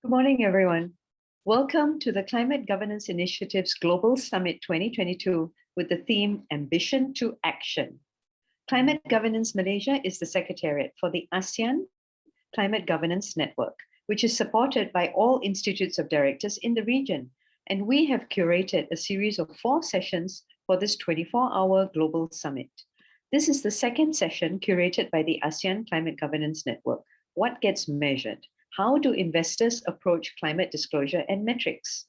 Good morning, everyone. Welcome to the Climate Governance Initiative's Global Summit 2022 with the theme Ambition to Action. Climate Governance Malaysia is the Secretariat for the ASEAN Climate Governance Network, which is supported by all institutes of directors in the region. And we have curated a series of 4 sessions for this 24-hour Global Summit. This is the second session curated by the ASEAN Climate Governance Network. What gets measured? How do investors approach climate disclosure and metrics?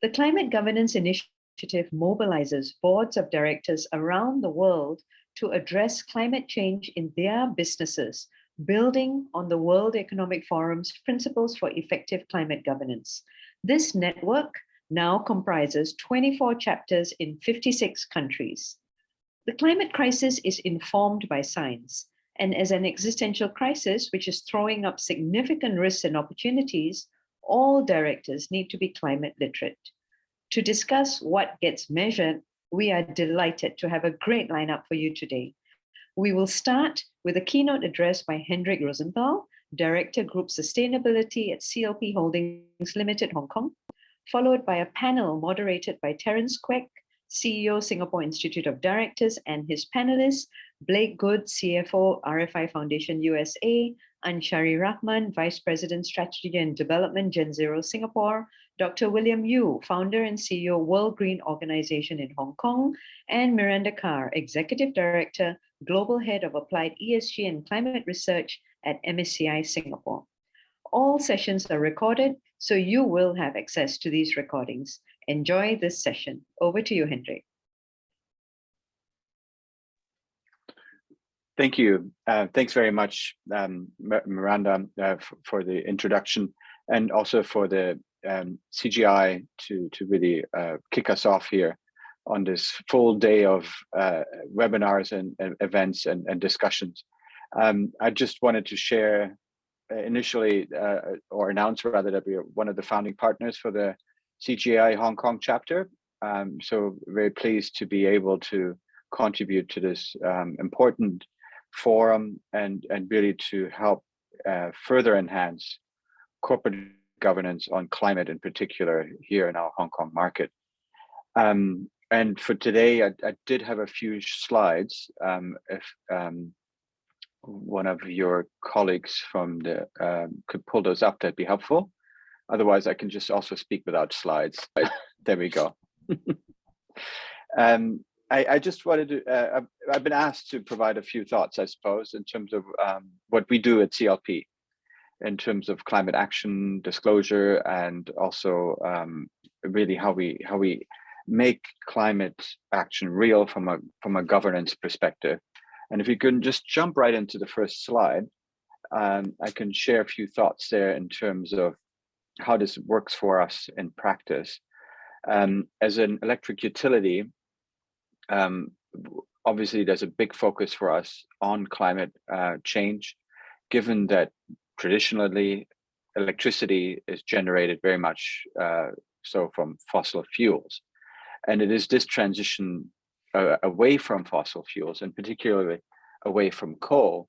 The Climate Governance Initiative mobilizes boards of directors around the world to address climate change in their businesses, building on the World Economic Forum's principles for effective climate governance. This network now comprises 24 chapters in 56 countries. The climate crisis is informed by science, and as an existential crisis, which is throwing up significant risks and opportunities, all directors need to be climate literate. To discuss what gets measured, we are delighted to have a great lineup for you today. We will start with a keynote address by Hendrik Rosenthal, Director Group Sustainability at CLP Holdings Limited, Hong Kong, followed by a panel moderated by Terence Quek, CEO, Singapore Institute of Directors, and his panelists, Blake Good, CFO, RFI Foundation USA, Anshari Rahman, Vice President, Strategy and Development, Gen Zero Singapore, Dr. William Yu, Founder and CEO, World Green Organization in Hong Kong, and Miranda Carr, Executive Director, Global Head of Applied ESG and Climate Research at MSCI Singapore. All sessions are recorded, so you will have access to these recordings. Enjoy this session. Over to you, Hendrik. Thank you. Thanks very much, Miranda, for the introduction, and also for the CGI to really kick us off here on this full day of webinars and events and discussions. I just wanted to share initially, or announce rather, that we are one of the founding partners for the CGI Hong Kong chapter. So very pleased to be able to contribute to this important forum and really to help further enhance corporate governance on climate in particular here in our Hong Kong market. And for today, I did have a few slides. If one of your colleagues from the could pull those up, that'd be helpful. Otherwise, I can just also speak without slides. There we go. I just wanted to, I've been asked to provide a few thoughts, I suppose, in terms of what we do at CLP, in terms of climate action, disclosure, and also really how we make climate action real from a governance perspective. And if you can just jump right into the first slide, I can share a few thoughts there in terms of how this works for us in practice. As an electric utility, obviously there's a big focus for us on climate change, given that traditionally electricity is generated very much so from fossil fuels. And it is this transition away from fossil fuels, and particularly away from coal,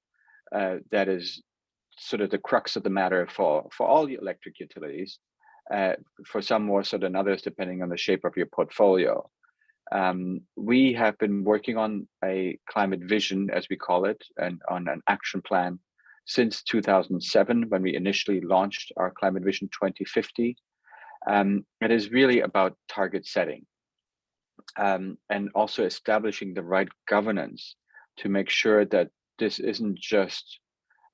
that is sort of the crux of the matter for all the electric utilities, for some more so than others, depending on the shape of your portfolio. We have been working on a climate vision, as we call it, and on an action plan since 2007, when we initially launched our Climate Vision 2050. It is really about target setting, and also establishing the right governance to make sure that this isn't just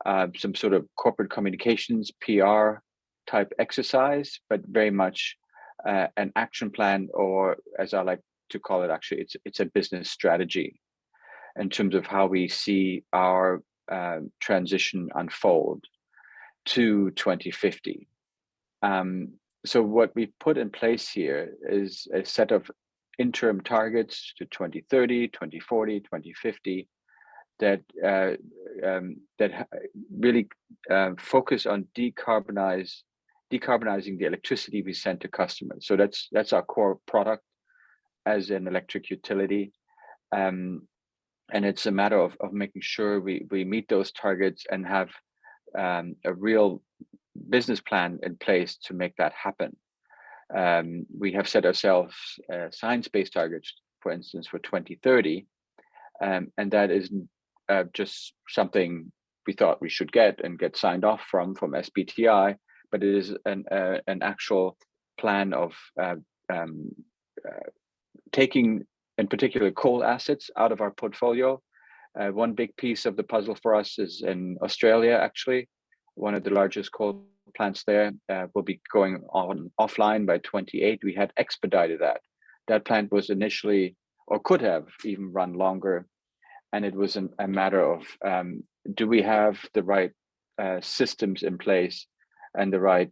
some sort of corporate communications, PR type exercise, but very much an action plan, or as I like to call it, actually, it's a business strategy in terms of how we see our transition unfold to 2050. So what we've put in place here is a set of interim targets to 2030, 2040, 2050 that really focus on decarbonizing the electricity we send to customers. So that's our core product as an electric utility. And it's a matter of making sure we meet those targets and have a real business plan in place to make that happen. We have set ourselves science-based targets, for instance, for 2030, and that is just something we thought we should get signed off from SBTi, but it is an actual plan of taking, in particular, coal assets out of our portfolio. One big piece of the puzzle for us is in Australia, actually. One of the largest coal plants there will be going offline by 2028. We had expedited that. That plant was initially, or could have even run longer. And it was a matter of, do we have the right systems in place and the right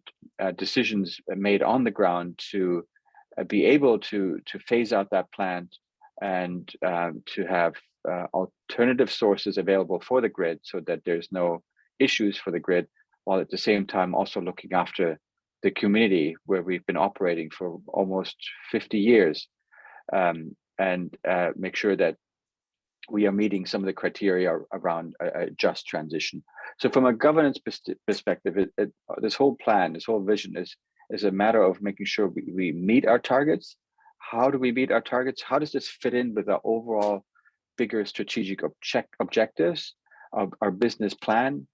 decisions made on the ground to be able to phase out that plant and to have alternative sources available for the grid so that there's no issues for the grid, while at the same time also looking after the community where we've been operating for almost 50 years, and make sure that we are meeting some of the criteria around a just transition. So from a governance perspective, this whole plan, this whole vision is a matter of making sure we meet our targets. How do we meet our targets? How does this fit in with our overall bigger strategic objectives of our business plan?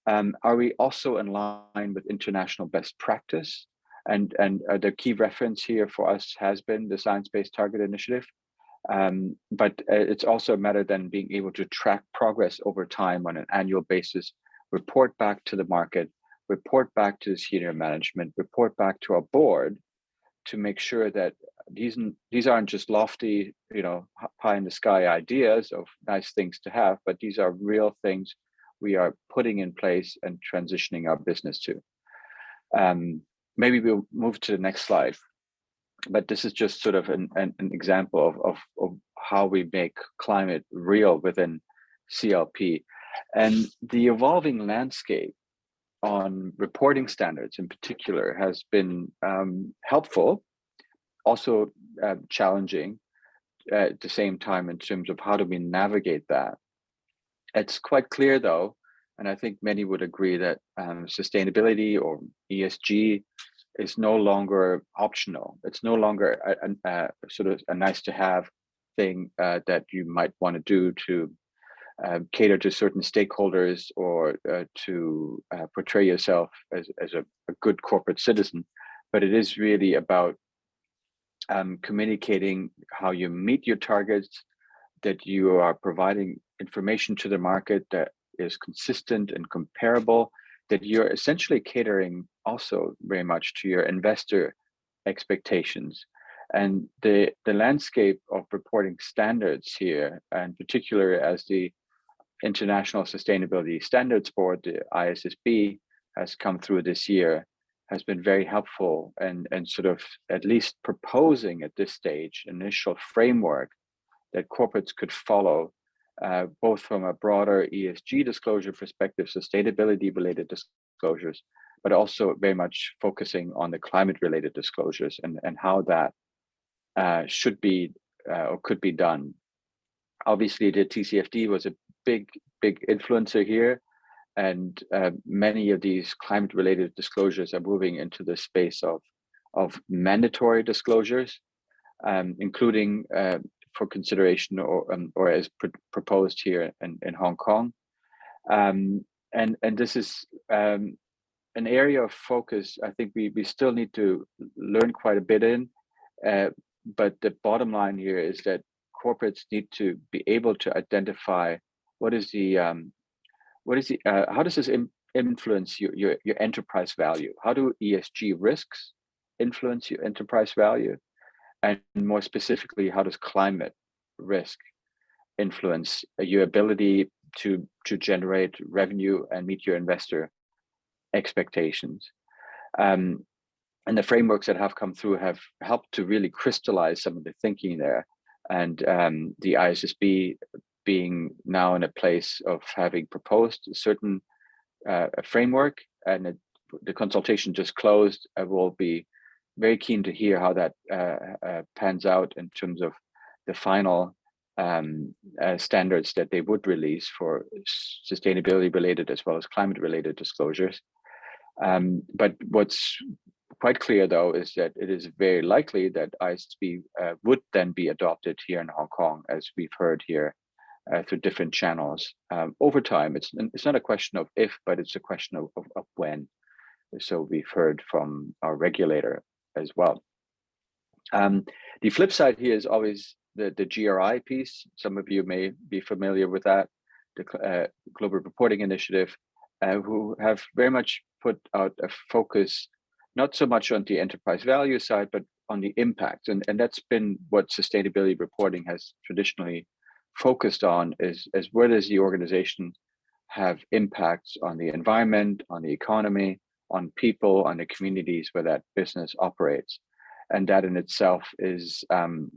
Are we also in line with international best practice? And the key reference here for us has been the Science-Based Target Initiative. But it's also a matter then being able to track progress over time on an annual basis, report back to the market, report back to the senior management, report back to our board to make sure that these aren't just lofty, pie in the sky ideas of nice things to have, but these are real things we are putting in place and transitioning our business to. Maybe we'll move to the next slide. But this is just sort of an example of how we make climate real within CLP. And the evolving landscape on reporting standards in particular has been helpful, also challenging at the same time in terms of how do we navigate that. It's quite clear though, and I think many would agree that sustainability or ESG is no longer optional. It's no longer a sort of a nice to have thing that you might want to do to cater to certain stakeholders or to portray yourself as a good corporate citizen. But it is really about communicating how you meet your targets, that you are providing information to the market that is consistent and comparable, that you're essentially catering also very much to your investor expectations. And the landscape of reporting standards here, and particularly as the International Sustainability Standards Board, the ISSB, has come through this year, has been very helpful and sort of at least proposing at this stage initial framework that corporates could follow, both from a broader ESG disclosure perspective, sustainability related disclosures, but also very much focusing on the climate related disclosures and how that should be or could be done. Obviously, the TCFD was a big influencer here, and many of these climate related disclosures are moving into the space of mandatory disclosures, including for consideration or as proposed here in Hong Kong. And this is an area of focus I think we still need to learn quite a bit in, but the bottom line here is that corporates need to be able to identify how does this influence your enterprise value? How do ESG risks influence your enterprise value? And more specifically, how does climate risk influence your ability to generate revenue and meet your investor expectations? And the frameworks that have come through have helped to really crystallize some of the thinking there. And the ISSB being now in a place of having proposed a certain framework, and the consultation just closed. I will be very keen to hear how that pans out in terms of the final standards that they would release for sustainability related as well as climate related disclosures. But what's quite clear, though, is that it is very likely that ISSB would then be adopted here in Hong Kong, as we've heard here through different channels over time. It's not a question of if, but it's a question of when. So we've heard from our regulator as well. The flip side here is always the GRI piece. Some of you may be familiar with that, the Global Reporting Initiative, who have very much put out a focus, not so much on the enterprise value side, but on the impact. And that's been what sustainability reporting has traditionally focused on, is where does the organization have impacts on the environment, on the economy, on people, on the communities where that business operates. And that in itself is an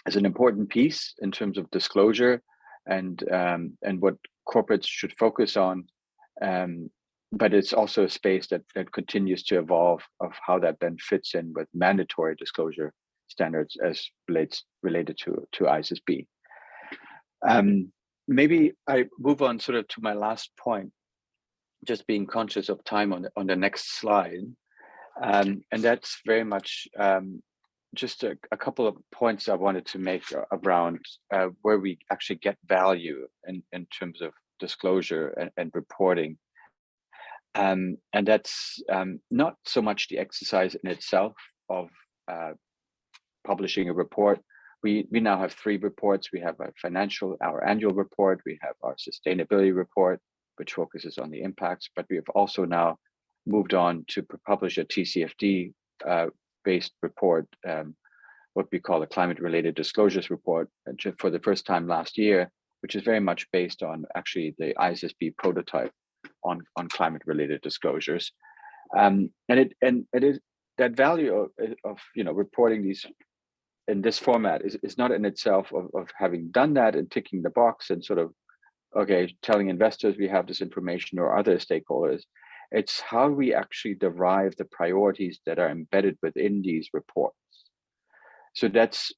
important piece in terms of disclosure and what corporates should focus on. But it's also a space that continues to evolve, of how that then fits in with mandatory disclosure standards as related to ISSB. Maybe I move on sort of to my last point, just being conscious of time on the next slide. And that's very much just a couple of points I wanted to make around where we actually get value in terms of disclosure and reporting. And that's not so much the exercise in itself of publishing a report. We now have 3 reports. We have our annual report, we have our sustainability report, which focuses on the impacts, but we have also now moved on to publish a TCFD based report, what we call a climate-related disclosures report, for the first time last year, which is very much based on actually the ISSB prototype on climate-related disclosures. And it is that value of reporting these in this format is not in itself of having done that and ticking the box and sort of, okay, telling investors we have this information or other stakeholders. It's how we actually derive the priorities that are embedded within these reports. So that's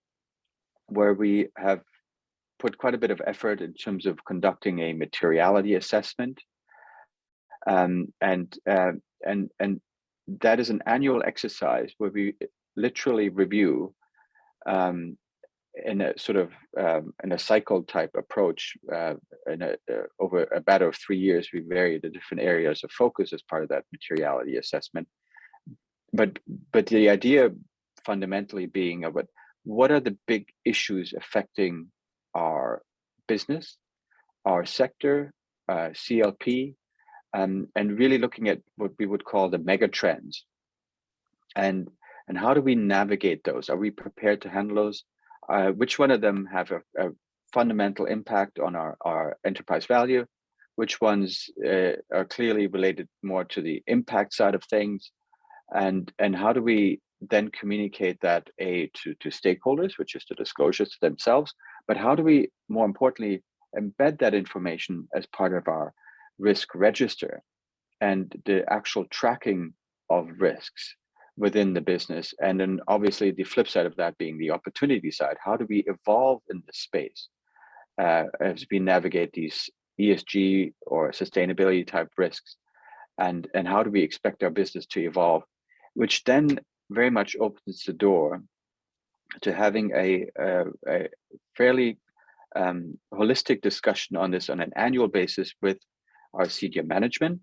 where we have put quite a bit of effort in terms of conducting a materiality assessment. And that is an annual exercise where we literally review in a sort of in a cycle type approach. Over a matter of 3 years, we vary the different areas of focus as part of that materiality assessment. But the idea fundamentally being about what are the big issues affecting our business, our sector, CLP, and really looking at what we would call the mega trends, and how do we navigate those? Are we prepared to handle those? Which one of them have a fundamental impact on our enterprise value? Which ones are clearly related more to the impact side of things? And how do we then communicate that to stakeholders, which is the disclosures to themselves, but how do we, more importantly, embed that information as part of our risk register and the actual tracking of risks within the business? And then obviously the flip side of that being the opportunity side. How do we evolve in this space as we navigate these ESG or sustainability type risks? And how do we expect our business to evolve? Which then very much opens the door to having a fairly holistic discussion on this on an annual basis with our senior management,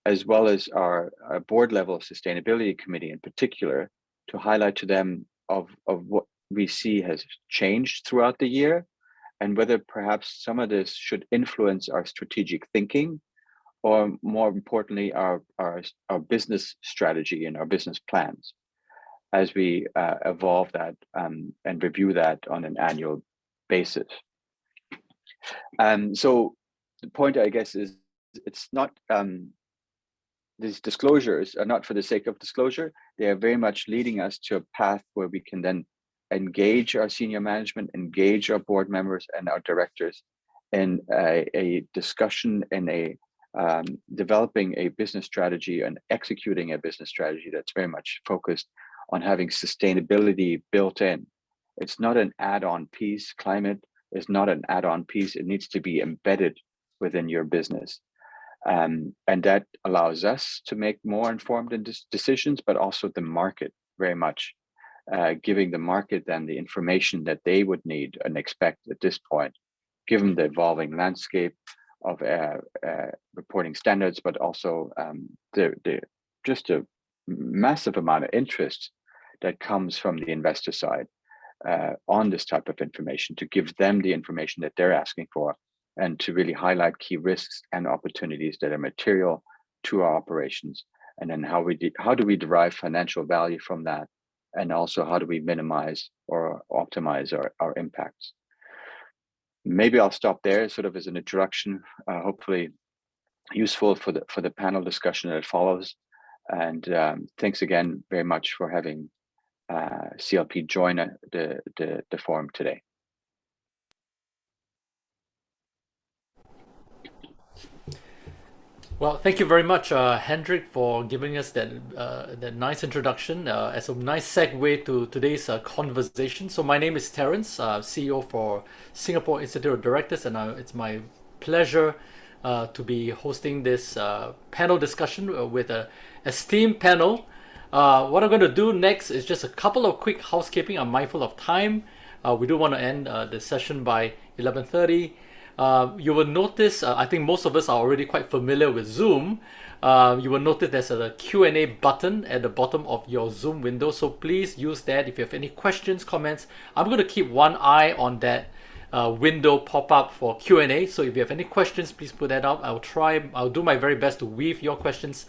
as well as our board level sustainability committee in particular, to highlight to them of what we see has changed throughout the year, and whether perhaps some of this should influence our strategic thinking, or more importantly, our business strategy and our business plans as we evolve that and review that on an annual basis. So the point, I guess, is it's not, these disclosures are not for the sake of disclosure. They are very much leading us to a path where we can then engage our senior management, engage our board members and our directors in a discussion, in developing a business strategy and executing a business strategy that's very much focused on having sustainability built in. It's not an add-on piece. Climate is not an add-on piece. It needs to be embedded within your business. And that allows us to make more informed decisions, but also the market very much, giving the market then the information that they would need and expect at this point, given the evolving landscape of reporting standards, but also just a massive amount of interest that comes from the investor side on this type of information, to give them the information that they're asking for, and to really highlight key risks and opportunities that are material to our operations. And then how do we derive financial value from that? And also how do we minimize or optimize our impacts? Maybe I'll stop there sort of as an introduction, hopefully useful for the panel discussion that follows. And thanks again very much for having CLP join the forum today. Well, thank you very much, Hendrik, for giving us that nice introduction as a nice segue to today's conversation. So my name is Terence, CEO for Singapore Institute of Directors, and it's my pleasure to be hosting this panel discussion with an esteemed panel. What I'm going to do next is just a couple of quick housekeeping. I'm mindful of time. We do want to end the session by 11:30. You will notice, I think most of us are already quite familiar with Zoom. You will notice there's a Q&A button at the bottom of your Zoom window. So please use that if you have any questions, comments. I'm going to keep one eye on that window pop up for Q&A. So if you have any questions, please put that up. I'll do my very best to weave your questions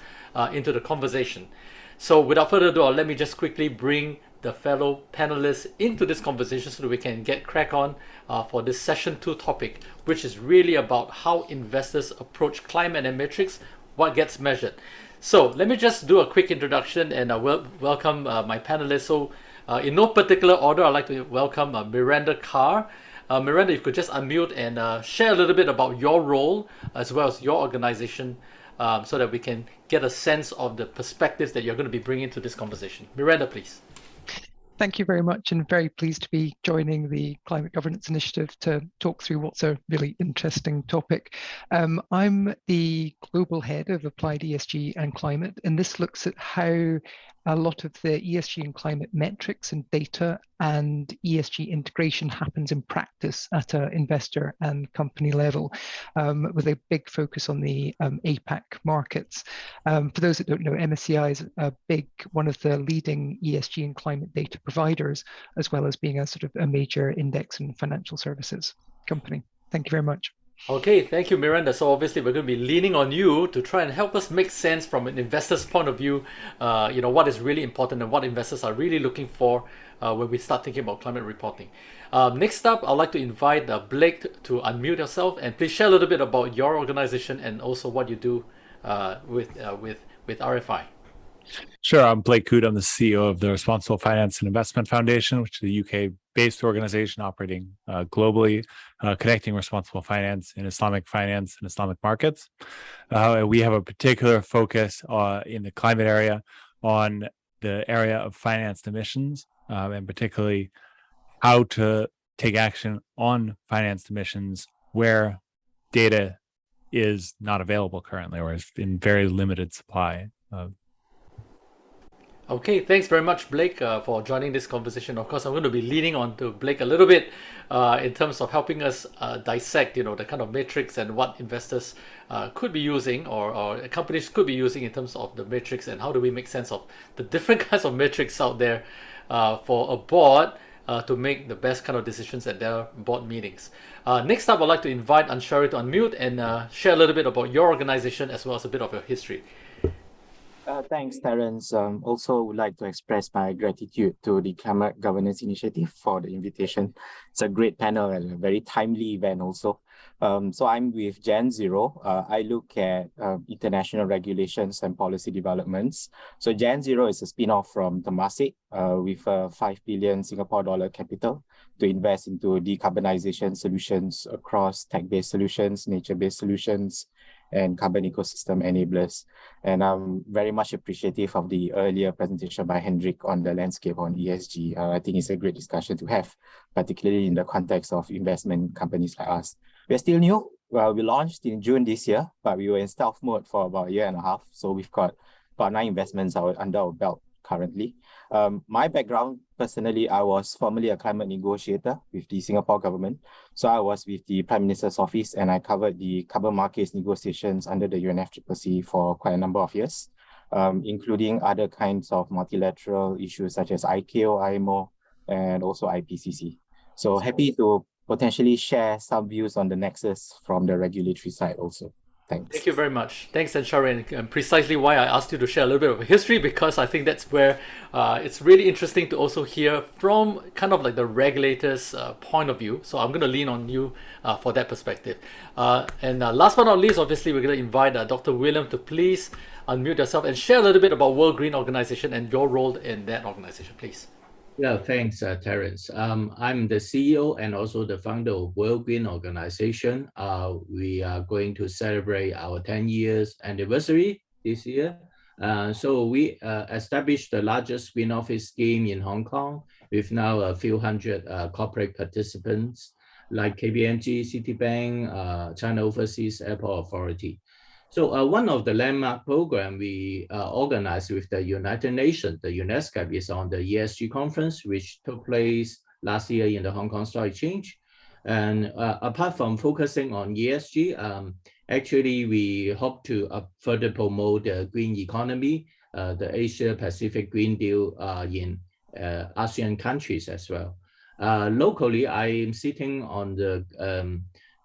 into the conversation. So without further ado, let me just quickly bring the fellow panelists into this conversation so that we can get crack on for this session 2 topic, which is really about how investors approach climate and metrics, what gets measured. So let me just do a quick introduction and welcome my panelists. So in no particular order, I'd like to welcome Miranda Carr. Miranda, if you could just unmute and share a little bit about your role as well as your organization, so that we can get a sense of the perspectives that you're going to be bringing to this conversation. Miranda, please. Thank you very much, and very pleased to be joining the Climate Governance Initiative to talk through what's a really interesting topic. I'm the Global Head of Applied ESG and Climate, and this looks at how a lot of the ESG and climate metrics and data and ESG integration happens in practice at an investor and company level, with a big focus on the APAC markets. For those that don't know, MSCI is one of the leading ESG and climate data providers, as well as being a sort of a major index and financial services company. Thank you very much. Okay, thank you, Miranda. So obviously we're going to be leaning on you to try and help us make sense from an investor's point of view, what is really important and what investors are really looking for when we start thinking about climate reporting. Next up, I'd like to invite Blake to unmute yourself, and please share a little bit about your organization and also what you do with RFI. Sure, I'm Blake Coote. I'm the CEO of the Responsible Finance and Investment Foundation, which is a UK-based organization operating globally, connecting responsible finance and Islamic markets. We have a particular focus in the climate area on the area of financed emissions, and particularly how to take action on financed emissions where data is not available currently or is in very limited supply. Okay, thanks very much, Blake, for joining this conversation. Of course, I'm going to be leaning on to Blake a little bit in terms of helping us dissect, the kind of metrics and what investors could be using or companies could be using in terms of the metrics, and how do we make sense of the different kinds of metrics out there for a board to make the best kind of decisions at their board meetings. Next up, I'd like to invite Anshari to unmute and share a little bit about your organization as well as a bit of your history. Thanks, Terence. Also would like to express my gratitude to the Climate Governance Initiative for the invitation. It's a great panel and a very timely event also. So I'm with Gen Zero. I look at international regulations and policy developments. So Gen Zero is a spin-off from Temasek with a 5 billion Singapore dollar capital to invest into decarbonization solutions across tech-based solutions, nature-based solutions, and carbon ecosystem enablers. And I'm very much appreciative of the earlier presentation by Hendrik on the landscape on ESG. I think it's a great discussion to have, particularly in the context of investment companies like us. We're still new, Well, we launched in June this year, but we were in stealth mode for about a year and a half. So we've got about 9 investments under our belt currently. My background, personally, I was formerly a climate negotiator with the Singapore government. So I was with the Prime Minister's office and I covered the carbon markets negotiations under the UNFCCC for quite a number of years, including other kinds of multilateral issues such as ICAO, IMO, and also IPCC. So happy to potentially share some views on the nexus from the regulatory side also. Thanks. Thank you very much. Thanks, Ansari, and precisely why I asked you to share a little bit of history, because I think that's where it's really interesting to also hear from kind of like the regulator's point of view. So I'm going to lean on you for that perspective. And last but not least, obviously, we're going to invite Dr. William to please unmute yourself and share a little bit about World Green Organization and your role in that organization, please. Yeah, thanks, Terence. I'm the CEO and also the founder of World Green Organization. We are going to celebrate our 10 years anniversary this year. So we established the largest green office scheme in Hong Kong with now a few hundred corporate participants like KPMG, Citibank, China Overseas Airport Authority. So one of the landmark program we organized with the United Nations, the UNESCO, is on the ESG conference, which took place last year in the Hong Kong Stock Exchange. And apart from focusing on ESG, actually we hope to further promote the green economy, the Asia Pacific Green Deal in ASEAN countries as well. Locally, I am sitting on the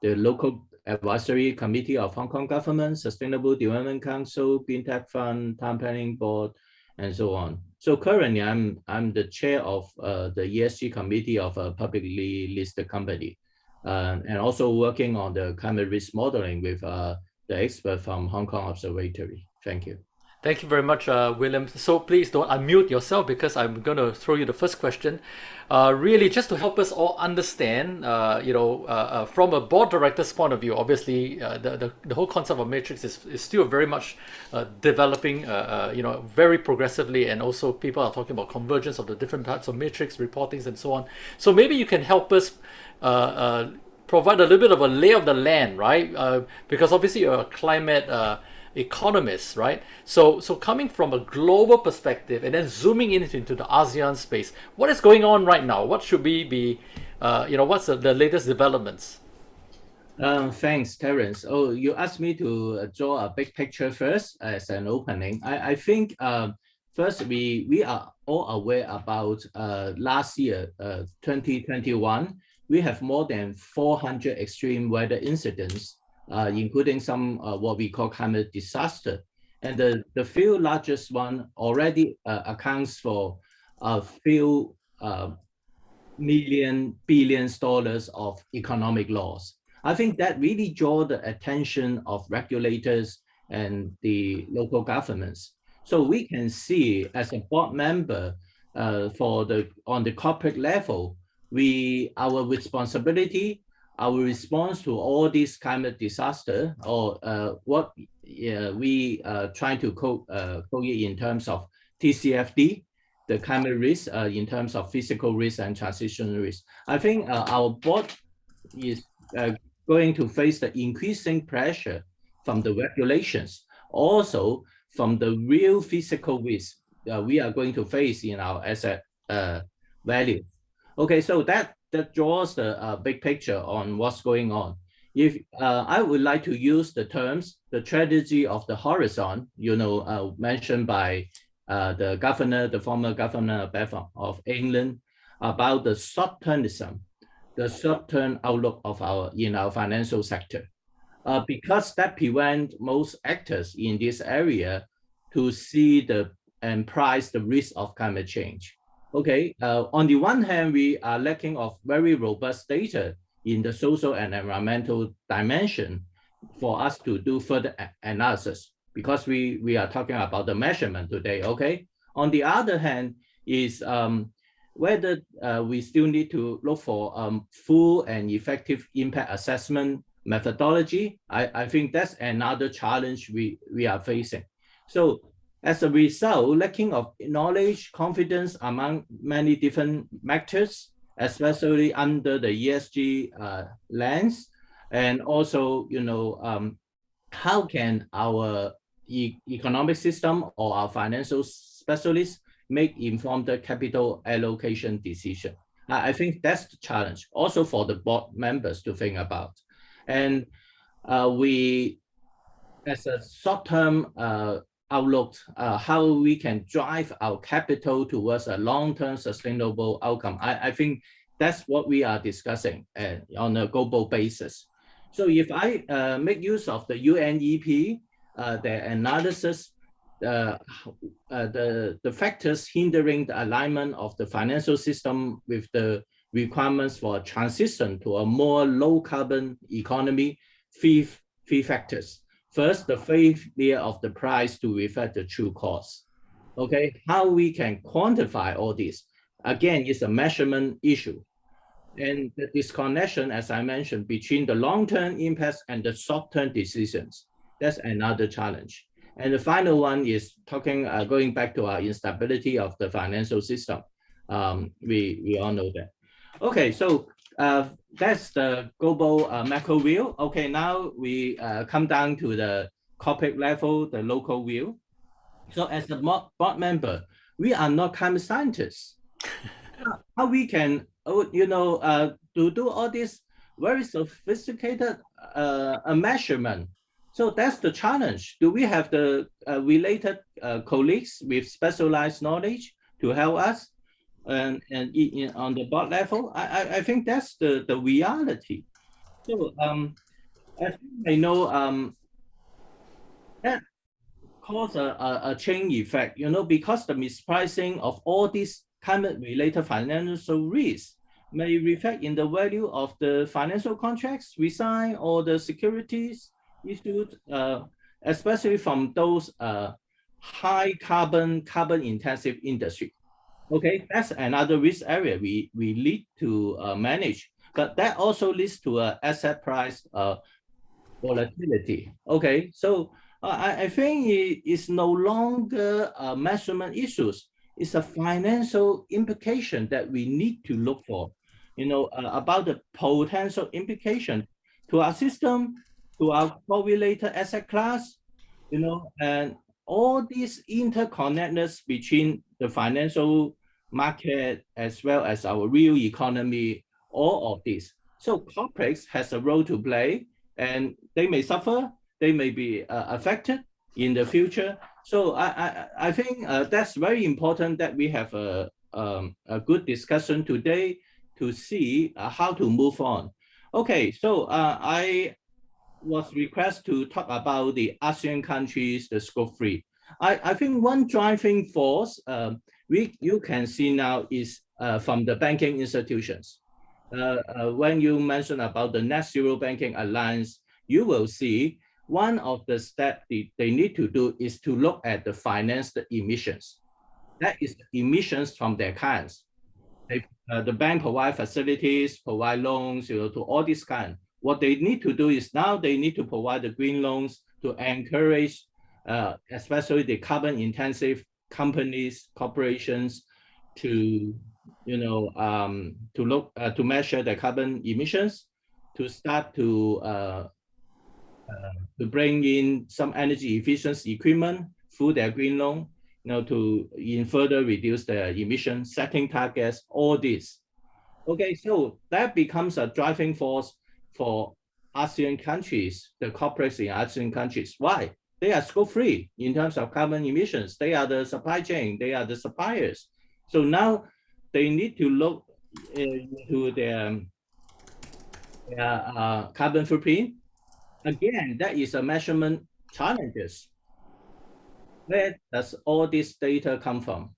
local Advisory Committee of Hong Kong Government, Sustainable Development Council, Green Tech Fund, Town Planning Board, and so on. So currently, I'm the chair of the ESG committee of a publicly listed company, and also working on the climate risk modeling with the expert from Hong Kong Observatory. Thank you. Thank you very much, William. So please don't unmute yourself because I'm going to throw you the first question. Really, just to help us all understand, from a board director's point of view, obviously, the whole concept of matrix is still very much developing, very progressively, and also people are talking about convergence of the different types of matrix reportings and so on. So maybe you can help us provide a little bit of a lay of the land, right? Because obviously you're a climate economists, right? So coming from a global perspective and then zooming into the ASEAN space, what is going on right now? What should we be, what's the latest developments? Thanks, Terence. Oh, you asked me to draw a big picture first as an opening. I think first we are all aware about last year, 2021, we have more than 400 extreme weather incidents, including some what we call climate disaster. And the few largest one already accounts for a few billions dollars of economic loss. I think that really draw the attention of regulators and the local governments. So we can see as a board member on the corporate level, our responsibility, our response to all these climate disaster, or what we trying to quote it in terms of TCFD, the climate risk in terms of physical risk and transition risk. I think our board is going to face the increasing pressure from the regulations, also from the real physical risk we are going to face in our asset value. Okay, so that draws the big picture on what's going on. If I would like to use the terms, the tragedy of the horizon, mentioned by the former governor of England, about the short-termism, the short-term outlook of in our financial sector, because that prevents most actors in this area to see and price the risk of climate change. Okay, on the one hand, we are lacking of very robust data in the social and environmental dimension for us to do further analysis, because we are talking about the measurement today, okay? On the other hand, is whether we still need to look for full and effective impact assessment methodology. I think that's another challenge we are facing. So as a result, lacking of knowledge, confidence among many different actors, especially under the ESG lens, And also, how can our economic system or our financial specialists make informed capital allocation decision? I think that's the challenge also for the board members to think about. And we, as a short-term outlook, how we can drive our capital towards a long-term sustainable outcome. I think that's what we are discussing on a global basis. So if I make use of the UNEP, the analysis, the factors hindering the alignment of the financial system with the requirements for a transition to a more low carbon economy, three factors. First, the failure of the price to reflect the true cost. Okay, how we can quantify all this? Again, it's a measurement issue. And the disconnection, as I mentioned, between the long-term impacts and the short-term decisions, that's another challenge. And the final one is going back to our instability of the financial system. We all know that. Okay, so that's the global macro view. Okay, now we come down to the corporate level, the local view. So as a board member, we are not climate scientists. How we can, to do all this very sophisticated measurement. So that's the challenge. Do we have the related colleagues with specialized knowledge to help us? And on the board level, I think that's the reality. So I know that cause a chain effect, because the mispricing of all these climate-related financial risks may reflect in the value of the financial contracts we sign or the securities issued, especially from those high carbon intensive industry. Okay, that's another risk area we need to manage, but that also leads to asset price volatility. Okay, so I think it's no longer measurement issues. It's a financial implication that we need to look for, about the potential implication to our system, to our correlated asset class, and all these interconnectedness between the financial market as well as our real economy, all of this. So corporates has a role to play, and they may suffer, they may be affected in the future. So I think that's very important that we have a good discussion today to see how to move on. Okay, so I was requested to talk about the ASEAN countries, the scope 3. I think one driving force you can see now is from the banking institutions. When you mention about the Net Zero Banking Alliance, you will see one of the steps they need to do is to look at the financed emissions. That is the emissions from their clients. The bank provide facilities, provide loans, to all this kind. What they need to do is now they need to provide the green loans to encourage, especially the carbon intensive companies, corporations, to to measure the carbon emissions, to start to bring in some energy efficiency equipment through their green loan, to further reduce the emission, setting targets, all this. Okay, so that becomes a driving force for ASEAN countries, the corporates in ASEAN countries. Why? They are scope 3 in terms of carbon emissions. They are the supply chain, they are the suppliers. So now they need to look into their carbon footprint. Again, that is a measurement challenges. Where does all this data come from?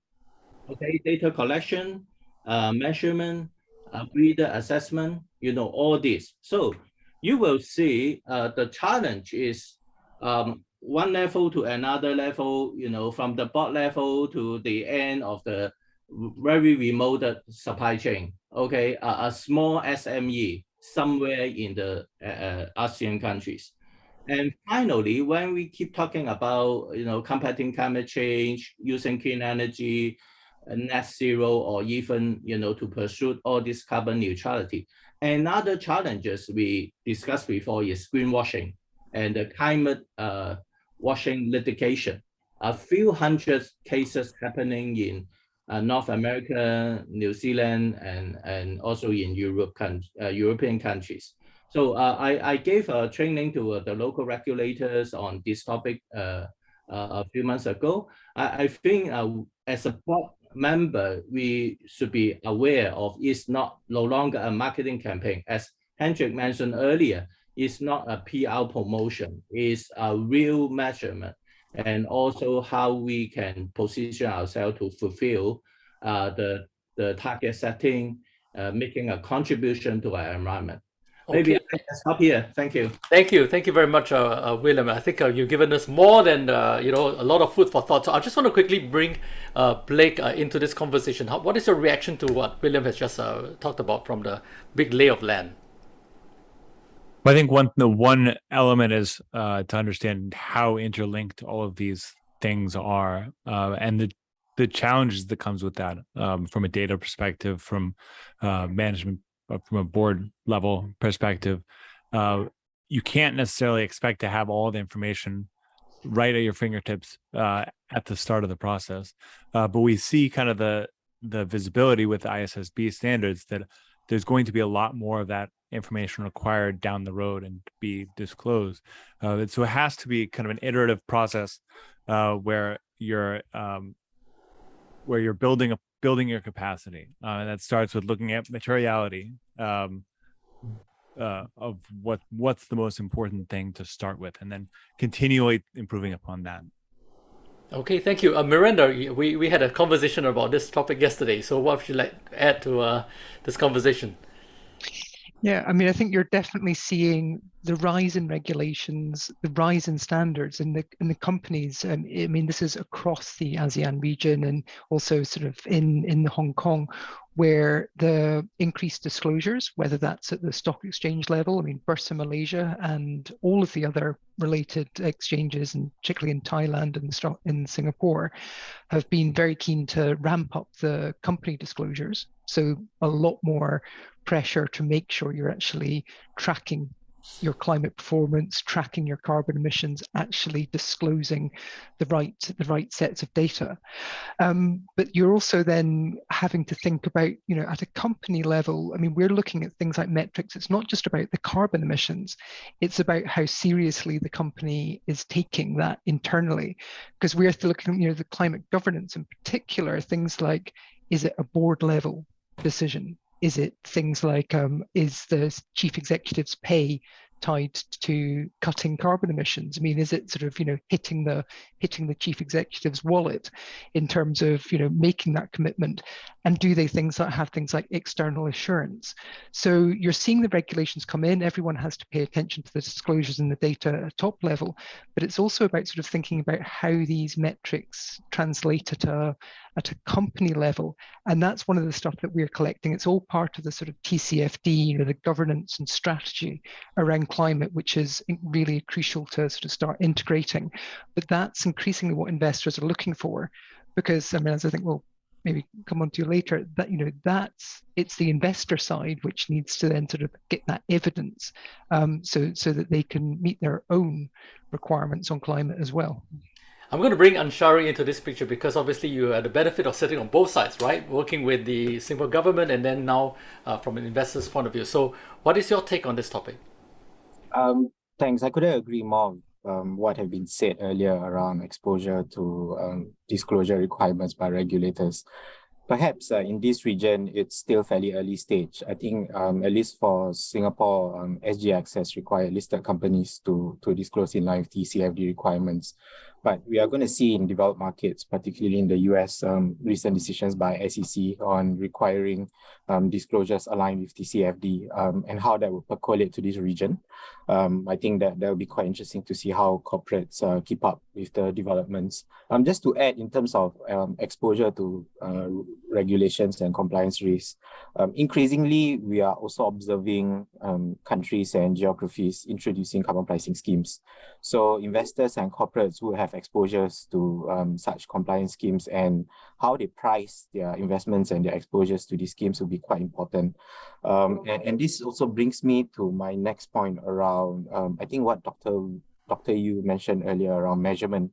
Okay, data collection, measurement, breeder assessment, all this. So you will see the challenge is one level to another level, from the board level to the end of the very remote supply chain. Okay, a small SME somewhere in the ASEAN countries. And finally, when we keep talking about, combating climate change, using clean energy, net zero or even, to pursue all this carbon neutrality. Another challenges we discussed before is greenwashing and the climate washing litigation. A few hundred cases happening in North America, New Zealand, and also in European countries. So I gave a training to the local regulators on this topic a few months ago. I think as a board member, we should be aware of it's no longer a marketing campaign. As Hendrik mentioned earlier, it's not a PR promotion, it's a real measurement, and also how we can position ourselves to fulfill the target setting, making a contribution to our environment. Okay. Maybe I can stop here. Thank you. Thank you very much, William. I think you've given us more than a lot of food for thought. So I just want to quickly bring Blake into this conversation. What is your reaction to what William has just talked about from the big lay of land? Well, I think one element is to understand how interlinked all of these things are, and the challenges that comes with that, from a data perspective, from management, from a board level perspective. You can't necessarily expect to have all the information right at your fingertips at the start of the process, but we see kind of the visibility with ISSB standards that there's going to be a lot more of that information required down the road and be disclosed. So it has to be kind of an iterative process where you're building your capacity, and that starts with looking at materiality of what's the most important thing to start with, and then continually improving upon that. Okay, thank you. Miranda, we had a conversation about this topic yesterday. So what would you like to add to this conversation? Yeah, I mean, I think you're definitely seeing the rise in regulations, the rise in standards in the companies. I mean, this is across the ASEAN region and also sort of in Hong Kong, where the increased disclosures, whether that's at the stock exchange level, I mean, Bursa Malaysia and all of the other related exchanges, and particularly in Thailand and in Singapore, have been very keen to ramp up the company disclosures. So a lot more pressure to make sure you're actually tracking your climate performance, tracking your carbon emissions, actually disclosing the right sets of data. But you're also then having to think about, at a company level, I mean, we're looking at things like metrics. It's not just about the carbon emissions, it's about how seriously the company is taking that internally. Because we're looking at, the climate governance in particular, things like, is it a board level decision? Is it things like, is the chief executive's pay tied to cutting carbon emissions? I mean, is it sort of, hitting the chief executive's wallet in terms of, making that commitment? And do they have things like external assurance? So you're seeing the regulations come in. Everyone has to pay attention to the disclosures and the data at top level, but it's also about sort of thinking about how these metrics translate at a company level. And that's one of the stuff that we're collecting. It's all part of the sort of TCFD, the governance and strategy around climate, which is really crucial to sort of start integrating. But that's increasingly what investors are looking for, because, I mean, as I think we'll maybe come on to later, that, it's the investor side which needs to then sort of get that evidence, so that they can meet their own requirements on climate as well. I'm going to bring Anshari into this picture because obviously you had the benefit of sitting on both sides, right? Working with the Singapore government and then now from an investor's point of view. So what is your take on this topic? Thanks. I couldn't agree more with what have been said earlier around exposure to disclosure requirements by regulators. Perhaps in this region, it's still fairly early stage. I think at least for Singapore, SG Access require listed companies to disclose in line with TCFD requirements. But we are going to see in developed markets, particularly in the US, recent decisions by SEC on requiring disclosures aligned with TCFD, and how that will percolate to this region. I think that will be quite interesting to see how corporates keep up with the developments. Just to add, in terms of exposure to regulations and compliance risks. Increasingly, we are also observing countries and geographies introducing carbon pricing schemes. So investors and corporates who have exposures to such compliance schemes and how they price their investments and their exposures to these schemes will be quite important. And this also brings me to my next point around, I think what Dr. Yu mentioned earlier around measurement.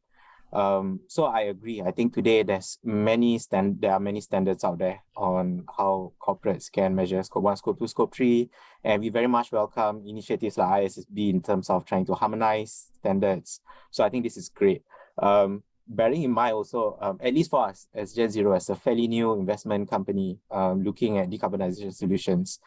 So I agree. I think today there are many standards out there on how corporates can measure Scope 1, Scope 2, Scope 3, and we very much welcome initiatives like ISSB in terms of trying to harmonize standards. So I think this is great. Bearing in mind also, at least for us as Gen Zero, as a fairly new investment company looking at decarbonization solutions,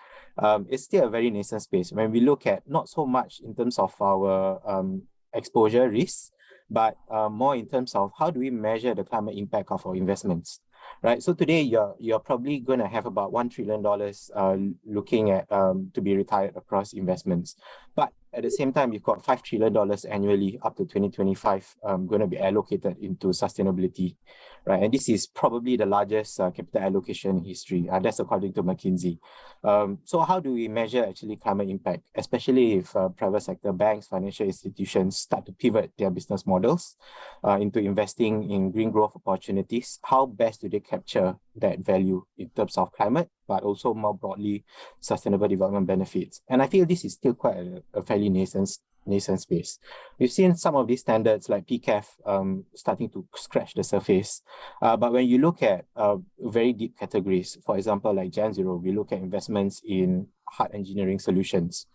it's still a very nascent space. When we look at not so much in terms of our exposure risks, but more in terms of how do we measure the climate impact of our investments, right? So today you're probably going to have about $1 trillion looking at to be retired across investments. But at the same time, you've got $5 trillion annually up to 2025 going to be allocated into sustainability, right? And this is probably the largest capital allocation in history. That's according to McKinsey. So how do we measure actually climate impact, especially if private sector banks, financial institutions start to pivot their business models into investing in green growth opportunities? How best do they capture that value in terms of climate, but also more broadly sustainable development benefits? And I feel this is still quite a fairly nascent space. We've seen some of these standards like PCAF starting to scratch the surface. But when you look at very deep categories, for example, like Gen Zero, we look at investments in hard engineering solutions.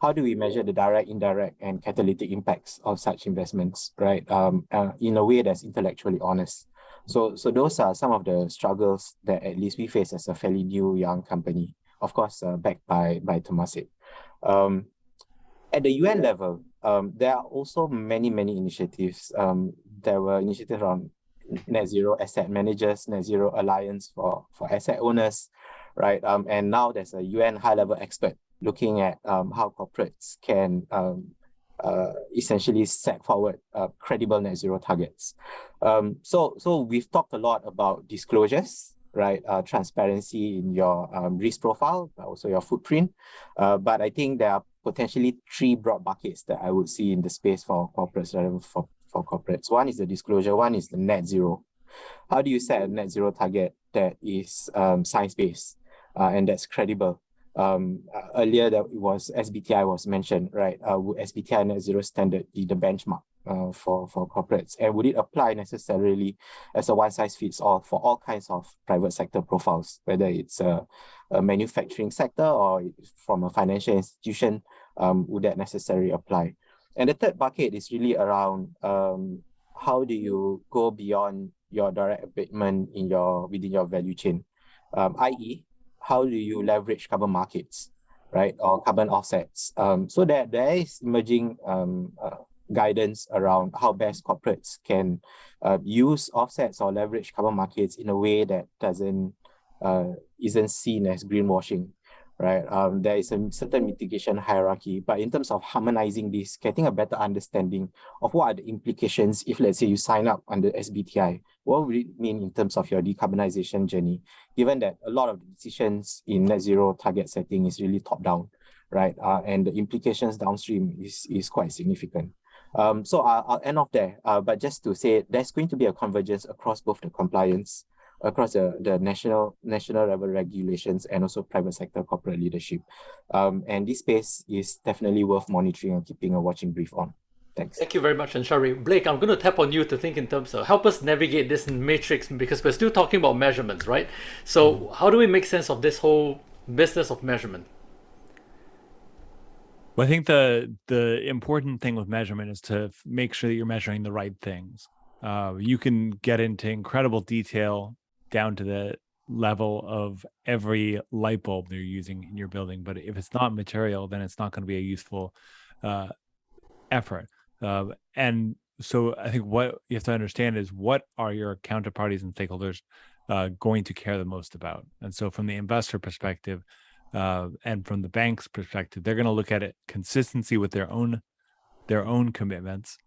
How do we measure the direct, indirect, and catalytic impacts of such investments, right? In a way that's intellectually honest. So those are some of the struggles that at least we face as a fairly new young company, of course, backed by Temasek. At the UN level, there are also many initiatives. There were initiatives around net zero asset managers, net zero alliance for asset owners, right? And now there's a UN high-level expert looking at how corporates can essentially set forward credible net zero targets. So we've talked a lot about disclosures, right? Transparency in your risk profile, but also your footprint. But I think there are potentially three broad buckets that I would see in the space for corporates, for corporates. One is the disclosure, one is the net zero. How do you set a net zero target that is science-based and that's credible? Earlier that was SBTI was mentioned, right? Would SBTI net zero standard be the benchmark for corporates? And would it apply necessarily as a one-size-fits-all for all kinds of private sector profiles, whether it's a manufacturing sector or from a financial institution? Would that necessarily apply? And the third bucket is really around how do you go beyond your direct abatement within your value chain, i.e., how do you leverage carbon markets, right, or carbon offsets? So there is emerging guidance around how best corporates can use offsets or leverage carbon markets in a way that isn't seen as greenwashing, right? There is a certain mitigation hierarchy, but in terms of harmonizing this, getting a better understanding of what are the implications if, let's say, you sign up under SBTI, what would it mean in terms of your decarbonization journey, given that a lot of the decisions in net zero target setting is really top-down, right? And the implications downstream is quite significant. So I'll end off there, but just to say there's going to be a convergence across both the compliance, across the national level regulations and also private sector corporate leadership. And this space is definitely worth monitoring and keeping a watching brief on. Thanks. Thank you very much, Anshari. Blake, I'm going to tap on you to think in terms of help us navigate this matrix, because we're still talking about measurements, right? So how do we make sense of this whole business of measurement? Well, I think the important thing with measurement is to make sure that you're measuring the right things. You can get into incredible detail down to the level of every light bulb you're using in your building, but if it's not material, then it's not going to be a useful effort. And so I think what you have to understand is, what are your counterparties and stakeholders going to care the most about? And so from the investor perspective and from the bank's perspective, they're going to look at it consistency with their own commitments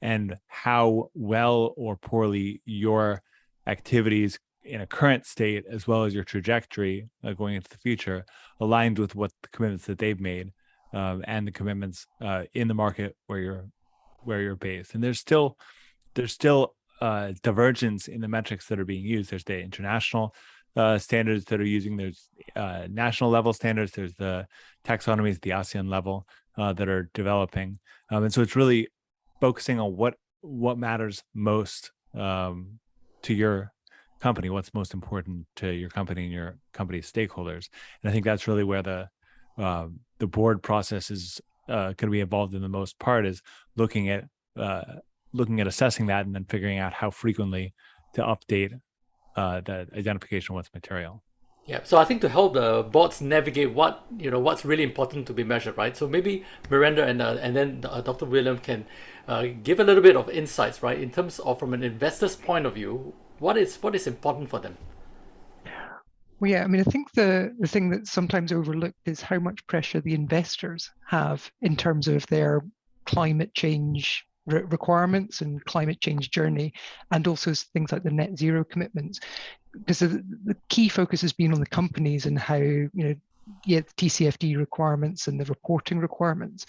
and how well or poorly your activities in a current state, as well as your trajectory going into the future, aligned with what the commitments that they've made and the commitments in the market where you're based. And there's still divergence in the metrics that are being used. There's the international standards that are using, there's national level standards, there's the taxonomies at the ASEAN level that are developing. And so it's really focusing on what matters most to your company, what's most important to your company and your company's stakeholders. And I think that's really where the board process is going to be involved in the most part, is looking at assessing that and then figuring out how frequently to update the identification of what's material. Yeah, so I think to help the boards navigate what's really important to be measured, right? So maybe Miranda and then Dr. William can give a little bit of insights, right, in terms of from an investor's point of view, what is important for them. Well, yeah, I mean, I think the thing that's sometimes overlooked is how much pressure the investors have in terms of their climate change requirements and climate change journey, and also things like the net zero commitments. Because the key focus has been on the companies and how, the TCFD requirements and the reporting requirements.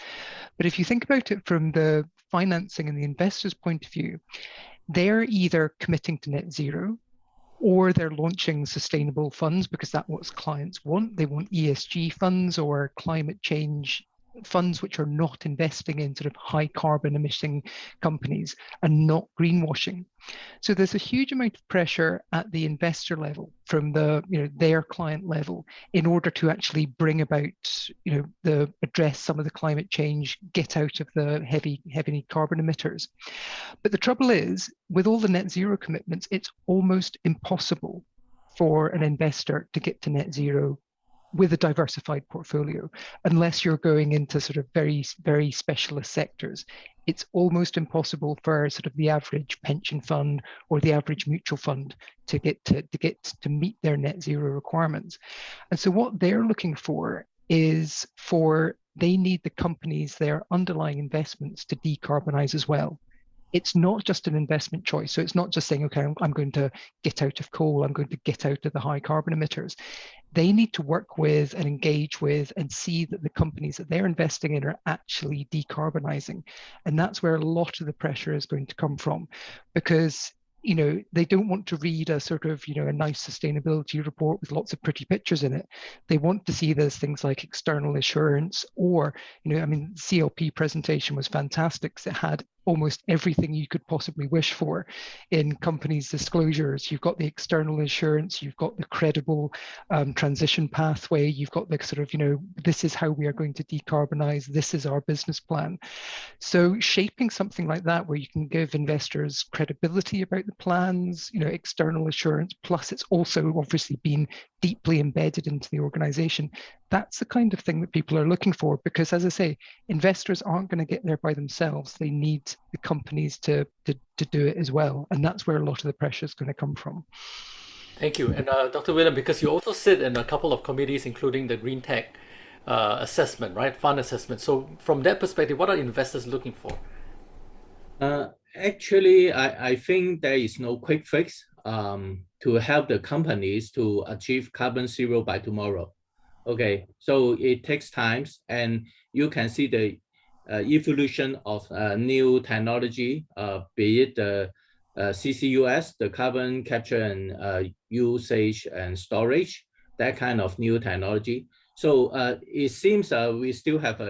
But if you think about it from the financing and the investors' point of view, they're either committing to net zero, or they're launching sustainable funds because that's what clients want. They want ESG funds or climate change funds which are not investing in sort of high carbon emitting companies and not greenwashing. So there's a huge amount of pressure at the investor level from their client level in order to actually bring about, address some of the climate change, get out of the heavy carbon emitters. But the trouble is, with all the net zero commitments, it's almost impossible for an investor to get to net zero with a diversified portfolio, unless you're going into sort of very, very specialist sectors. It's almost impossible for sort of the average pension fund or the average mutual fund to meet their net zero requirements. And so what they're looking for is they need the companies, their underlying investments, to decarbonize as well. It's not just an investment choice. So it's not just saying, okay, I'm going to get out of coal, I'm going to get out of the high carbon emitters. They need to work with and engage with and see that the companies that they're investing in are actually decarbonizing. And that's where a lot of the pressure is going to come from, because they don't want to read a sort of, a nice sustainability report with lots of pretty pictures in it. They want to see those things like external assurance or, CLP presentation was fantastic. It had almost everything you could possibly wish for in companies' disclosures. You've got the external assurance, you've got the credible transition pathway, you've got the sort of, this is how we are going to decarbonize, this is our business plan. So shaping something like that where you can give investors credibility about the plans, external assurance, plus it's also obviously been deeply embedded into the organization. That's the kind of thing that people are looking for, because as I say, investors aren't going to get there by themselves. They need the companies to do it as well. And that's where a lot of the pressure is going to come from. Thank you. And Dr. William, because you also sit in a couple of committees, including the Green Tech assessment, right? Fund assessment. So from that perspective, what are investors looking for? Actually, I think there is no quick fix to help the companies to achieve carbon zero by tomorrow. Okay, so it takes time, and you can see the evolution of new technology, be it the CCUS, the carbon capture and usage and storage, that kind of new technology. So it seems we still have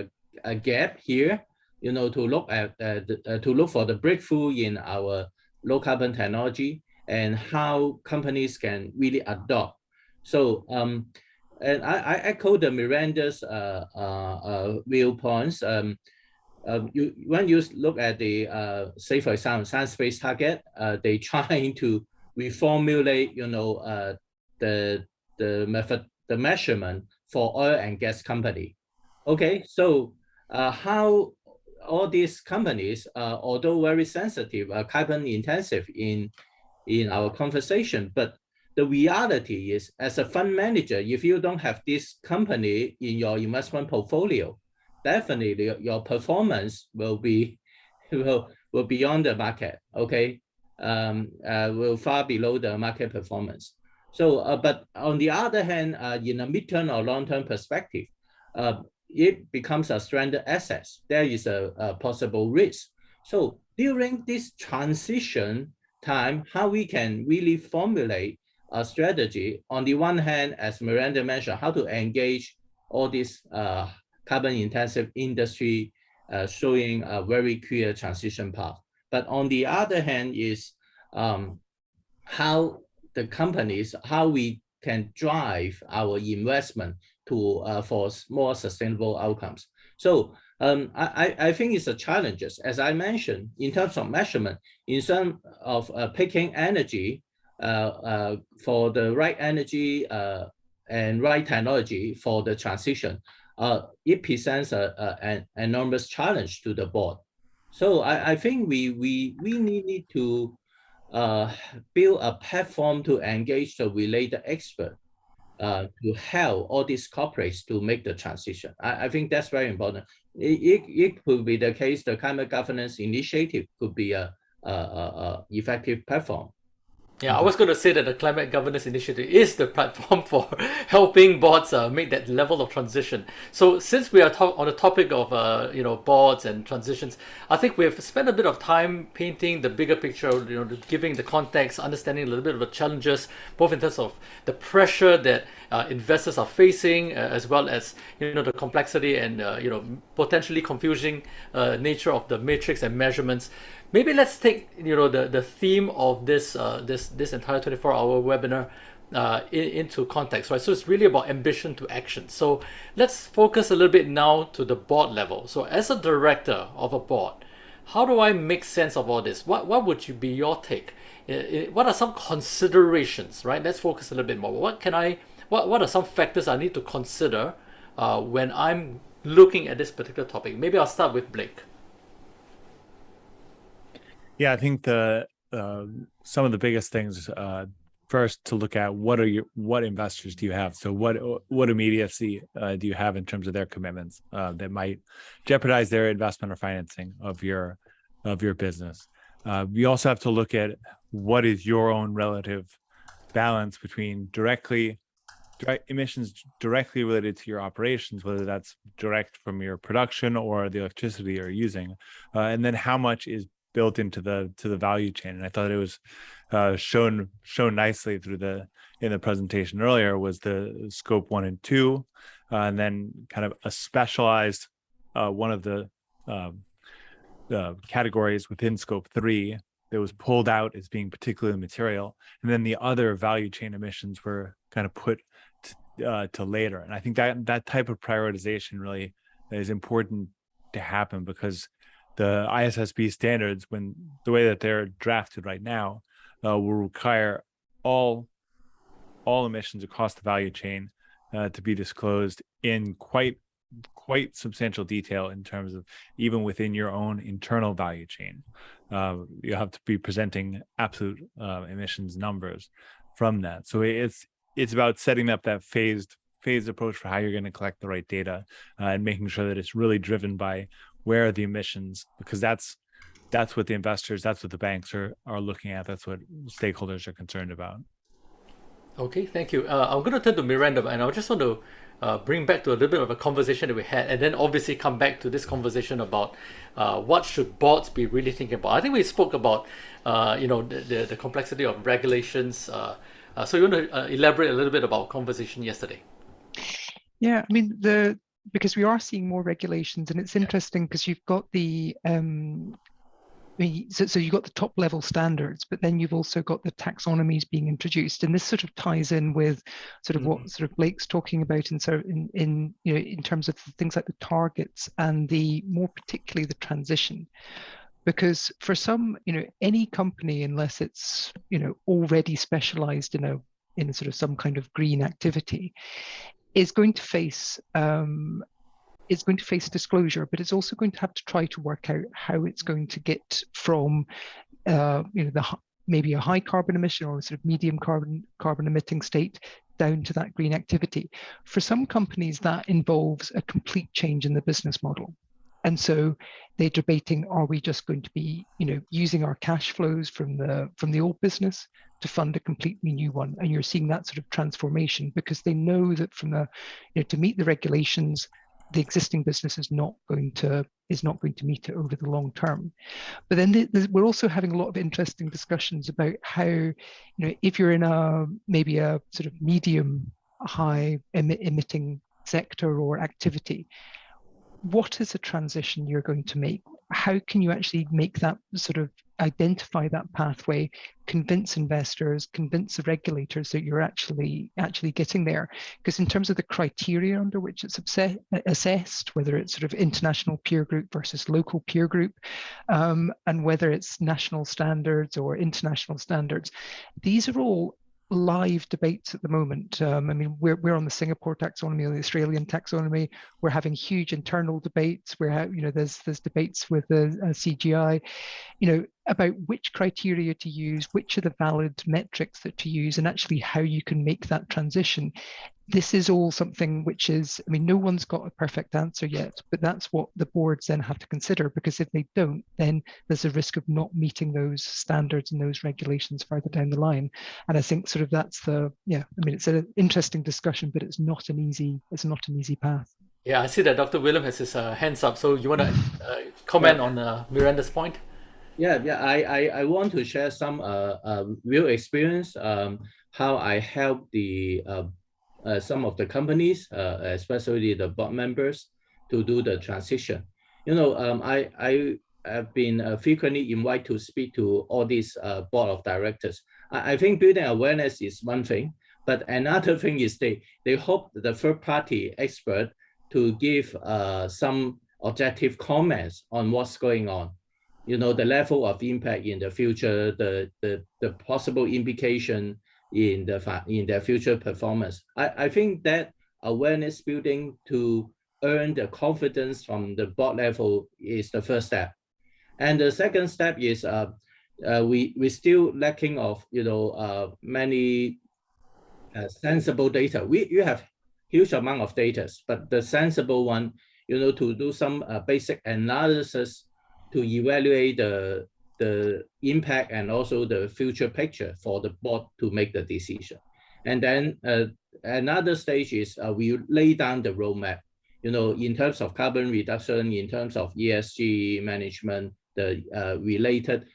a gap here, to look at to look for the breakthrough in our low carbon technology and how companies can really adopt. So and I echo the Miranda's viewpoints. When you look at the say for example science-based target, they trying to reformulate the measurement for oil and gas company. Okay, so how all these companies, although very sensitive, are carbon intensive in our conversation, but the reality is, as a fund manager, if you don't have this company in your investment portfolio, definitely your performance will be beyond the market. Okay, will far below the market performance. So, but on the other hand, in a midterm or long-term perspective, it becomes a stranded asset. There is a possible risk. So during this transition time, how we can really formulate a strategy, on the one hand, as Miranda mentioned, how to engage all this carbon-intensive industry, showing a very clear transition path. But on the other hand is how the companies, how we can drive our investment to for more sustainable outcomes. So I think it's a challenge, as I mentioned, in terms of measurement, in terms of picking energy for the right energy and right technology for the transition. It presents an enormous challenge to the board. So I think we need to build a platform to engage the related expert to help all these corporates to make the transition. I think that's very important. It could be the case, the climate governance initiative could be a effective platform. Yeah, I was going to say that the Climate Governance Initiative is the platform for helping boards make that level of transition. So since we are on the topic of boards and transitions, I think we've spent a bit of time painting the bigger picture, giving the context, understanding a little bit of the challenges, both in terms of the pressure that investors are facing, as well as the complexity and potentially confusing nature of the matrix and measurements. Maybe let's take the theme of this entire 24-hour webinar into context, right? So it's really about ambition to action. So let's focus a little bit now to the board level. So as a director of a board, how do I make sense of all this? What would be your take? What are some considerations, right? Let's focus a little bit more. What are some factors I need to consider when I'm looking at this particular topic? Maybe I'll start with Blake. Yeah, I think some of the biggest things first to look at what investors do you have? So what immediacy do you have in terms of their commitments that might jeopardize their investment or financing of your business? You also have to look at what is your own relative balance between direct emissions directly related to your operations, whether that's direct from your production or the electricity you're using, and then how much is built into the value chain. And I thought it was shown nicely in the presentation earlier was the scope 1 and 2, and then kind of a specialized one of the categories within scope 3 that was pulled out as being particularly material, and then the other value chain emissions were kind of put to later. And I think that type of prioritization really is important to happen, because the ISSB standards, when the way that they're drafted right now, will require all emissions across the value chain to be disclosed in quite substantial detail in terms of even within your own internal value chain. You have to be presenting absolute emissions numbers from that. So it's about setting up that phased approach for how you're going to collect the right data and making sure that it's really driven by where are the emissions, because that's what the investors, that's what the banks are looking at. That's what stakeholders are concerned about. Okay, thank you. I'm going to turn to Miranda, and I just want to bring back to a little bit of a conversation that we had, and then obviously come back to this conversation about what should boards be really thinking about. I think we spoke about the complexity of regulations. So you want to elaborate a little bit about conversation yesterday? Yeah, I mean, because we are seeing more regulations, and it's interesting because you've got the so you've got the top level standards, but then you've also got the taxonomies being introduced, and this sort of ties in with sort of what sort of Blake's talking about in terms of things like the targets and the more particularly the transition. Because for some, any company, unless it's already specialized in a sort of some kind of green activity, is going to face disclosure, but it's also going to have to try to work out how it's going to get from maybe a high carbon emission or a sort of medium carbon emitting state down to that green activity. For some companies, that involves a complete change in the business model. And so they're debating, are we just going to be, using our cash flows from the old business to fund a completely new one? And you're seeing that sort of transformation because they know that to meet the regulations, the existing business is not going to meet it over the long term. But then we're also having a lot of interesting discussions about how, if you're in maybe a sort of medium high emitting sector or activity, what is a transition you're going to make? How can you actually make that sort of identify that pathway, convince investors, convince the regulators that you're actually getting there? Because in terms of the criteria under which it's assessed, whether it's sort of international peer group versus local peer group, and whether it's national standards or international standards, these are all live debates at the moment. I mean, we're on the Singapore taxonomy, or the Australian taxonomy. We're having huge internal debates. There's debates with the CGI, about which criteria to use, which are the valid metrics that to use, and actually how you can make that transition. This is all something which is, no one's got a perfect answer yet, but that's what the boards then have to consider, because if they don't, then there's a risk of not meeting those standards and those regulations further down the line. And I think sort of that's it's an interesting discussion, but it's not an easy path. Yeah, I see that Dr. William has his hands up. So you want to comment on Miranda's point? Yeah. I want to share some real experience, how I help some of the companies, especially the board members, to do the transition. I have been frequently invited to speak to all these board of directors. I think building awareness is one thing, but another thing is they hope the third party expert to give some objective comments on what's going on. The level of impact in the future, the possible implication in their future performance. I think that awareness building to earn the confidence from the board level is the first step. And the second step is we're still lacking of many sensible data. You have huge amount of data, but the sensible one, to do some basic analysis to evaluate the impact and also the future picture for the board to make the decision. And then another stage is we lay down the roadmap, in terms of carbon reduction, in terms of ESG management, the related,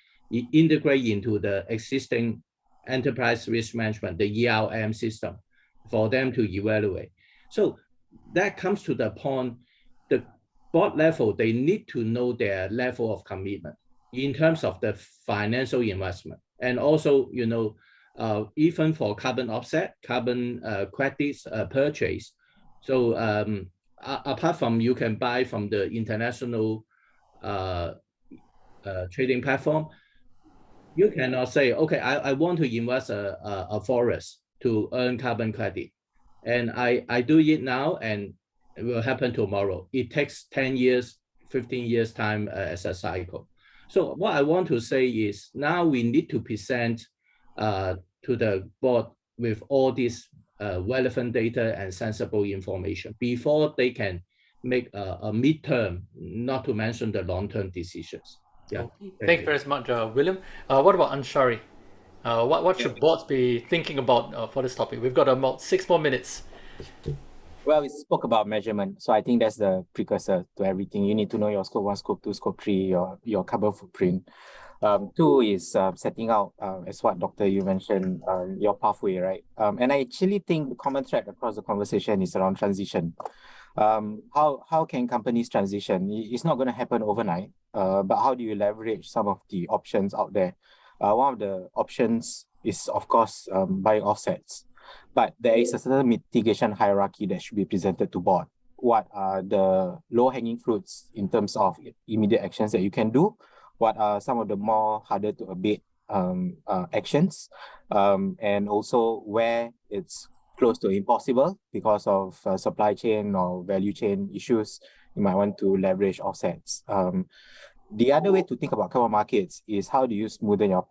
integrate into the existing enterprise risk management, the ERM system, for them to evaluate. So that comes to the point, the board level, they need to know their level of commitment in terms of the financial investment. And also, even for carbon offset, carbon credits purchase. So apart from you can buy from the international trading platform, you cannot say, okay, I want to invest a forest to earn carbon credit. And I do it now and it will happen tomorrow. It takes 10 years, 15 years time as a cycle. So what I want to say is now we need to present to the board with all these relevant data and sensible information before they can make a midterm, not to mention the long-term decisions. Yeah. Okay. Thank you very much, William. What about Anshari? What should boards be thinking about for this topic? We've got about 6 more minutes. Well, we spoke about measurement. So I think that's the precursor to everything. You need to know your scope 1, scope 2, scope 3, your carbon footprint. 2 is setting out, as what Dr. you mentioned, your pathway, right? And I actually think the common thread across the conversation is around transition. How can companies transition? It's not going to happen overnight, but how do you leverage some of the options out there? One of the options is, of course, buying offsets. But there is a certain mitigation hierarchy that should be presented to board. What are the low-hanging fruits in terms of immediate actions that you can do? What are some of the more harder to abate actions? And also where it's close to impossible because of supply chain or value chain issues, you might want to leverage offsets. The other way to think about carbon markets is how do you smoothen your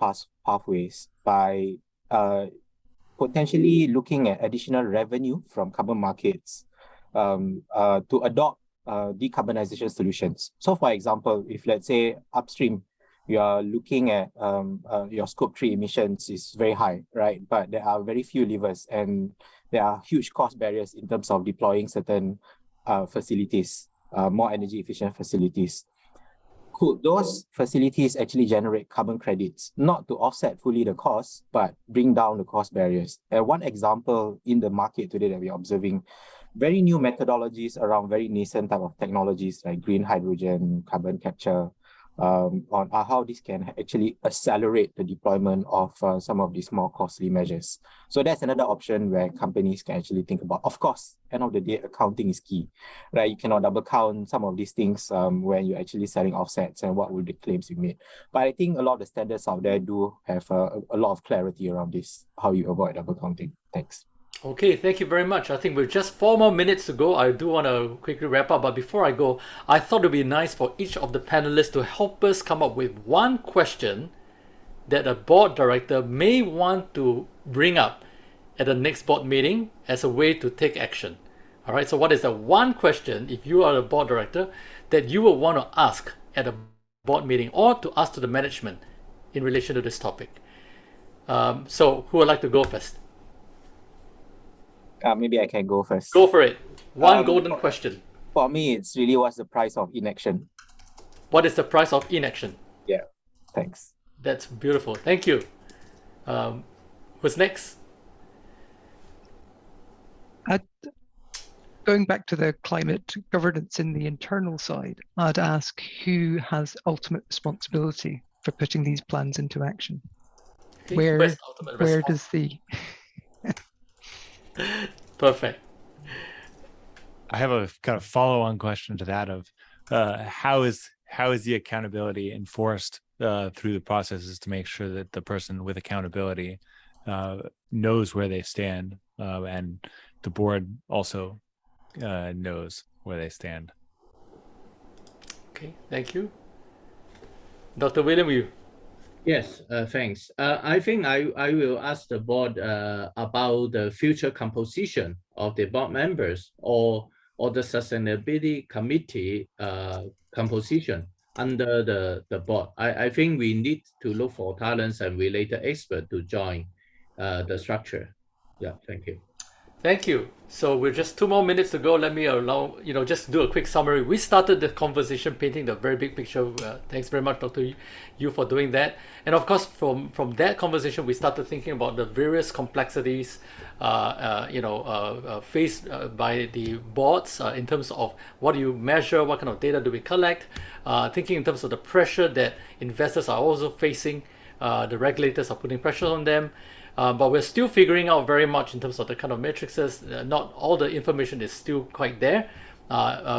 pathways by potentially looking at additional revenue from carbon markets to adopt decarbonization solutions. So for example, if let's say upstream, you are looking at your scope 3 emissions is very high, right? But there are very few levers and there are huge cost barriers in terms of deploying certain facilities, more energy efficient facilities. Could those facilities actually generate carbon credits, not to offset fully the costs, but bring down the cost barriers? One example in the market today that we're observing, very new methodologies around very nascent type of technologies like green hydrogen, carbon capture, on how this can actually accelerate the deployment of some of these more costly measures. So that's another option where companies can actually think about. Of course, end of the day, accounting is key, right? You cannot double count some of these things when you're actually selling offsets and what will the claims you made. But I think a lot of the standards out there do have a lot of clarity around this, how you avoid double counting. Thanks. Okay, thank you very much. I think we've just 4 more minutes to go. I do want to quickly wrap up, but before I go, I thought it would be nice for each of the panelists to help us come up with one question that a board director may want to bring up at the next board meeting as a way to take action. All right, so what is the one question, if you are a board director, that you will want to ask at a board meeting or to ask to the management in relation to this topic? So who would like to go first? Maybe I can go first. Go for it. One golden question. For me, it's really what's the price of inaction? What is the price of inaction? Yeah, thanks. That's beautiful. Thank you. Who's next? Going back to the climate governance in the internal side, I'd ask who has ultimate responsibility for putting these plans into action? Okay, Where does the... Perfect. I have a kind of follow-on question to that of how is the accountability enforced through the processes to make sure that the person with accountability knows where they stand and the board also knows where they stand. Okay, thank you. Dr. William, you. Yes, thanks. I think I will ask the board about the future composition of the board members or the sustainability committee composition under the board. I think we need to look for talents and related experts to join the structure. Yeah, thank you. Thank you. So we're just 2 more minutes to go. Let me just do a quick summary. We started the conversation painting the very big picture. Thanks very much, Dr. Yu, for doing that. And of course, from that conversation, we started thinking about the various complexities, faced by the boards in terms of what do you measure, what kind of data do we collect, thinking in terms of the pressure that investors are also facing, the regulators are putting pressure on them. But we're still figuring out very much in terms of the kind of matrices. Not all the information is still quite there,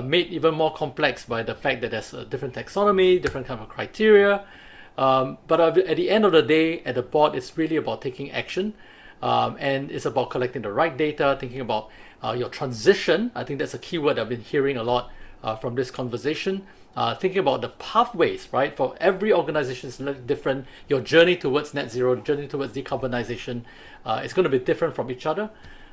made even more complex by the fact that there's a different taxonomy, different kind of criteria. But at the end of the day, at the board, it's really about taking action. And it's about collecting the right data, thinking about your transition. I think that's a key word I've been hearing a lot from this conversation. Thinking about the pathways, right? For every organization is different. Your journey towards net zero, journey towards decarbonization, is going to be different from each other.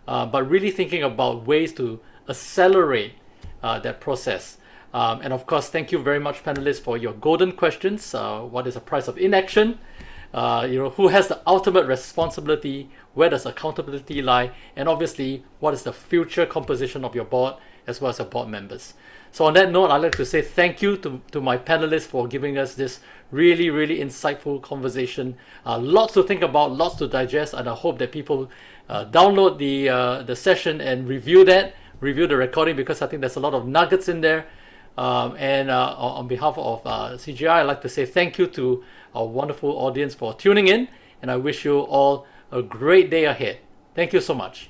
But really thinking about ways to accelerate that process. And of course, thank you very much, panelists, for your golden questions. What is the price of inaction? Who has the ultimate responsibility? Where does accountability lie? And obviously, what is the future composition of your board as well as your board members? So on that note, I'd like to say thank you to my panelists for giving us this really, really insightful conversation. Lots to think about, lots to digest, and I hope that people download the session and review the recording, because I think there's a lot of nuggets in there. On behalf of CGI, I'd like to say thank you to our wonderful audience for tuning in, and I wish you all a great day ahead. Thank you so much.